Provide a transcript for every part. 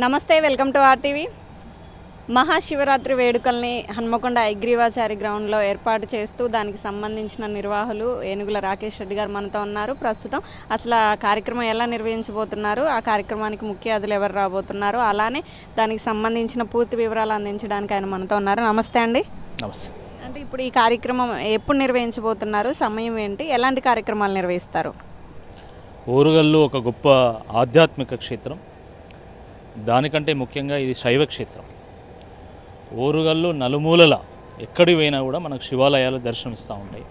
నమస్తే, welcome to RTV. Mahashivratri వేడుకల్ని హన్మకొండ ఐగ్రీవాచారి గ్రౌండ్లో ఏర్పాటు చేస్తూ దానికి సంబంధించిన నిర్వాహకులు ఏనుగుల రాకేష్ రెడ్డి గారు మనతో ఉన్నారు. ప్రస్తుతం అసలు ఆ కార్యక్రమం ఎలా నిర్వహించబోతున్నారు, ఆ కార్యక్రమానికి ముఖ్య అతిథులు ఎవరు రాబోతున్నారు, అలానే దానికి సంబంధించిన పూర్తి వివరాలు అందించడానికి ఆయన మనతో ఉన్నారు. నమస్తే అండి. నమస్తే. అంటే ఇప్పుడు ఈ కార్యక్రమం ఎప్పుడు నిర్వహించబోతున్నారు, సమయం ఏంటి, ఎలాంటి కార్యక్రమాలు నిర్వహిస్తారు? ఓరుగల్లు ఒక గొప్ప ఆధ్యాత్మిక క్షేత్రం. దానికంటే ముఖ్యంగా ఇది శైవ క్షేత్రం. ఓరుగల్లు నలుమూలల ఎక్కడి పోయినా కూడా మనకు శివాలయాలు దర్శనమిస్తూ ఉంటాయి.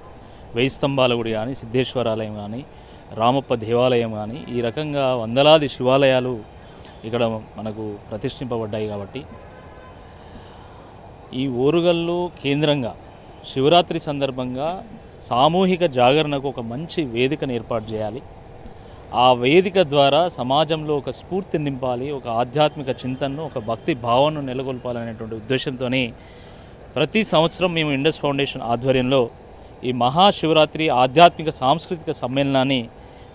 వెయ్యి స్తంభాల గుడి కానీ, సిద్ధేశ్వరాలయం కానీ, రామప్ప దేవాలయం కానీ, ఈ రకంగా వందలాది శివాలయాలు ఇక్కడ మనకు ప్రతిష్ఠింపబడ్డాయి. కాబట్టి ఈ ఓరుగల్లు కేంద్రంగా శివరాత్రి సందర్భంగా సామూహిక జాగరణకు ఒక మంచి వేదికను ఏర్పాటు చేయాలి. ఆ వేదిక ద్వారా సమాజంలో ఒక స్ఫూర్తి నింపాలి, ఒక ఆధ్యాత్మిక చింతనను, ఒక భక్తి భావనను నెలకొల్పాలనేటువంటి ఉద్దేశంతోనే ప్రతి సంవత్సరం మేము ఇండస్ ఫౌండేషన్ ఆధ్వర్యంలో ఈ మహాశివరాత్రి ఆధ్యాత్మిక సాంస్కృతిక సమ్మేళనాన్ని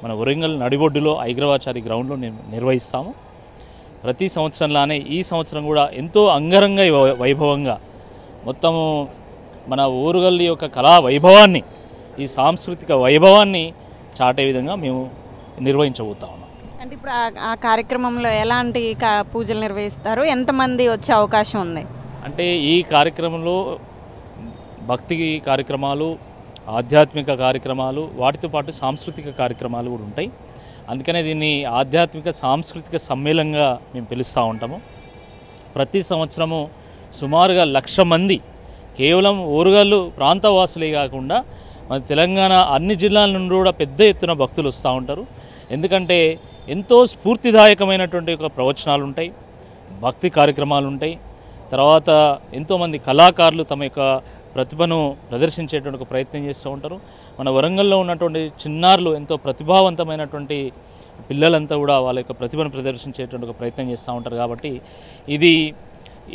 మన వరంగల్ నడిబొడ్డులో ఐగ్రీవాచారి గ్రౌండ్లో నిర్వహిస్తాము. ప్రతి సంవత్సరంలానే ఈ సంవత్సరం కూడా ఎంతో అంగరంగ వైభవంగా మొత్తము మన ఓరుగల్లు యొక్క కళా వైభవాన్ని, ఈ సాంస్కృతిక వైభవాన్ని చాటే విధంగా మేము నిర్వహించబోతా ఉన్నాం. అంటే ఇప్పుడు ఆ కార్యక్రమంలో ఎలాంటి పూజలు నిర్వహిస్తారు, ఎంతమంది వచ్చే అవకాశం ఉంది? అంటే ఈ కార్యక్రమంలో భక్తి కార్యక్రమాలు, ఆధ్యాత్మిక కార్యక్రమాలు, వాటితో పాటు సాంస్కృతిక కార్యక్రమాలు కూడా ఉంటాయి. అందుకనే దీన్ని ఆధ్యాత్మిక సాంస్కృతిక సమ్మేళనంగా మేము పిలుస్తూ ఉంటాము. ప్రతి సంవత్సరము సుమారుగా 1,00,000 మంది కేవలం ఓరుగల్లు ప్రాంతవాసులే కాకుండా మన తెలంగాణ అన్ని జిల్లాల నుండి కూడా పెద్ద ఎత్తున భక్తులు వస్తూ ఉంటారు. ఎందుకంటే ఎంతో స్ఫూర్తిదాయకమైనటువంటి ఒక ప్రవచనాలు ఉంటాయి, భక్తి కార్యక్రమాలు ఉంటాయి. తర్వాత ఎంతోమంది కళాకారులు తమ యొక్క ప్రతిభను ప్రదర్శించేటువంటి ఒక ప్రయత్నం చేస్తూ ఉంటారు. మన వరంగల్లో ఉన్నటువంటి చిన్నారులు ఎంతో ప్రతిభావంతమైనటువంటి పిల్లలంతా కూడా వాళ్ళ యొక్క ప్రతిభను ప్రదర్శించేటువంటి ఒక ప్రయత్నం చేస్తూ ఉంటారు. కాబట్టి ఇది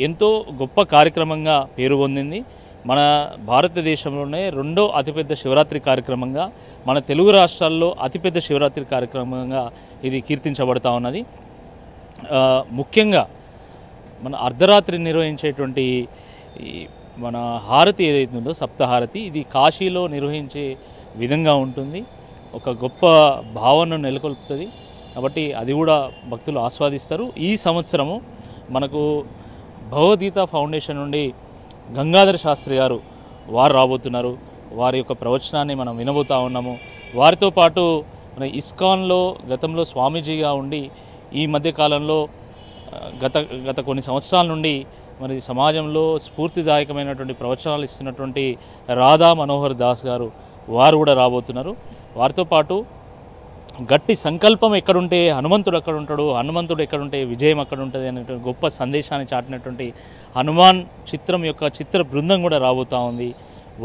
ఎంతో గొప్ప కార్యక్రమంగా పేరు పొందింది. మన భారతదేశంలోనే రెండో అతిపెద్ద శివరాత్రి కార్యక్రమంగా, మన తెలుగు రాష్ట్రాల్లో అతిపెద్ద శివరాత్రి కార్యక్రమంగా ఇది కీర్తించబడతా ఉన్నది. ముఖ్యంగా మన అర్ధరాత్రి నిర్వహించేటువంటి మన హారతి ఏదైతుందో సప్తహారతి, ఇది కాశీలో నిర్వహించే విధంగా ఉంటుంది. ఒక గొప్ప భావనను నెలకొల్పుతుంది. కాబట్టి అది కూడా భక్తులు ఆస్వాదిస్తారు. ఈ సంవత్సరము మనకు భగవద్గీత ఫౌండేషన్ నుండి గంగాధర శాస్త్రి గారు వారు రాబోతున్నారు. వారి యొక్క ప్రవచనాన్ని మనం వినబోతూ ఉన్నాము. వారితో పాటు మన ఇస్కాన్లో గతంలో స్వామీజీగా ఉండి ఈ మధ్యకాలంలో గత కొన్ని సంవత్సరాల నుండి మరి సమాజంలో స్ఫూర్తిదాయకమైనటువంటి ప్రవచనాలు ఇస్తున్నటువంటి రాధా మనోహర్ దాస్ గారు వారు కూడా రాబోతున్నారు. వారితో పాటు గట్టి సంకల్పం ఎక్కడుంటే హనుమంతుడు అక్కడ ఉంటాడు, హనుమంతుడు ఎక్కడుంటే విజయం అక్కడ ఉంటుంది అనేటువంటి గొప్ప సందేశాన్ని చాటినటువంటి హనుమాన్ చిత్రం యొక్క చిత్ర బృందం కూడా రాబోతూ ఉంది.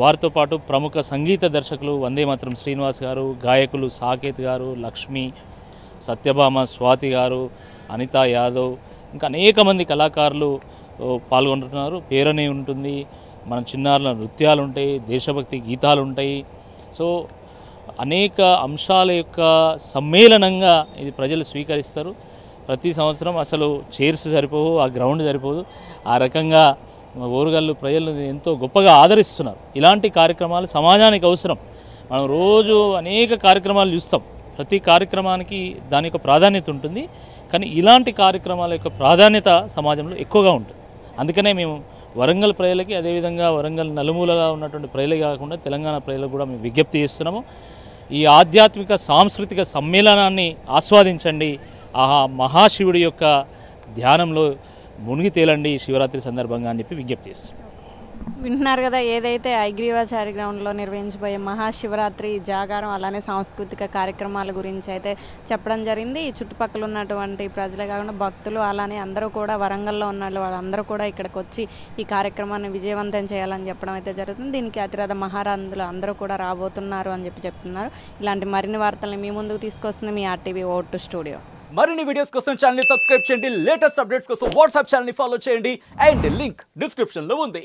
వారితో పాటు ప్రముఖ సంగీత దర్శకులు వందే మాతరం శ్రీనివాస్ గారు, గాయకులు సాకేత్ గారు, లక్ష్మి, సత్యభామ, స్వాతి గారు, అనితా యాదవ్, ఇంకా అనేక మంది కళాకారులు పాల్గొంటున్నారు. పేరణి ఉంటుంది, మన చిన్నారుల నృత్యాలు ఉంటాయి, దేశభక్తి గీతాలు ఉంటాయి. సో అనేక అంశాల యొక్క సమ్మేళనంగా ఇది ప్రజలు స్వీకరిస్తారు. ప్రతి సంవత్సరం అసలు చైర్స్ సరిపోవు, ఆ గ్రౌండ్ సరిపోదు. ఆ రకంగా ఓరుగల్లు ప్రజలు ఎంతో గొప్పగా ఆదరిస్తున్నారు. ఇలాంటి కార్యక్రమాలు సమాజానికి అవసరం. మనం రోజు అనేక కార్యక్రమాలు చూస్తాం, ప్రతి కార్యక్రమానికి దాని యొక్క ప్రాధాన్యత ఉంటుంది. కానీ ఇలాంటి కార్యక్రమాల యొక్క ప్రాధాన్యత సమాజంలో ఎక్కువగా ఉంటుంది. అందుకనే మేము వరంగల్ ప్రజలకి, అదేవిధంగా వరంగల్ నలుమూలగా ఉన్నటువంటి ప్రజలే కాకుండా తెలంగాణ ప్రజలకు కూడా మేము విజ్ఞప్తి చేస్తున్నాము. ఈ ఆధ్యాత్మిక సాంస్కృతిక సమ్మేళనాన్ని ఆస్వాదించండి. ఆ మహాశివుడి యొక్క ధ్యానంలో మునిగి తేలండి శివరాత్రి సందర్భంగా అని చెప్పి విజ్ఞప్తి చేస్తున్నాం. వింటున్నారు కదా, ఏదైతే ఐగ్రీవాచారి గ్రౌండ్లో నిర్వహించబోయే మహాశివరాత్రి జాగారం అలానే సాంస్కృతిక కార్యక్రమాల గురించి అయితే చెప్పడం జరిగింది. ఈ చుట్టుపక్కల ఉన్నటువంటి ప్రజలే కాకుండా భక్తులు అలానే అందరూ కూడా వరంగల్లో ఉన్న వాళ్ళందరూ కూడా ఇక్కడికి వచ్చి ఈ కార్యక్రమాన్ని విజయవంతం చేయాలని చెప్పడం అయితే జరుగుతుంది. దీనికి అతిరథ మహారాజులు అందరూ కూడా రాబోతున్నారు అని చెప్తున్నారు. ఇలాంటి మరిన్ని వార్తలను మీ ముందుకు తీసుకొస్తుంది మీ ఆర్టీవీ ఓటు స్టూడియో. మరిన్ని వీడియోస్ కోసం ఛానల్ ని సబ్స్క్రైబ్ చేయండి, లేటెస్ట్ అప్డేట్స్ కోసం వాట్సాప్ ఛానల్ ని ఫాలో చేయండి అండ్ లింక్ డిస్క్రిప్షన్ లో ఉంది.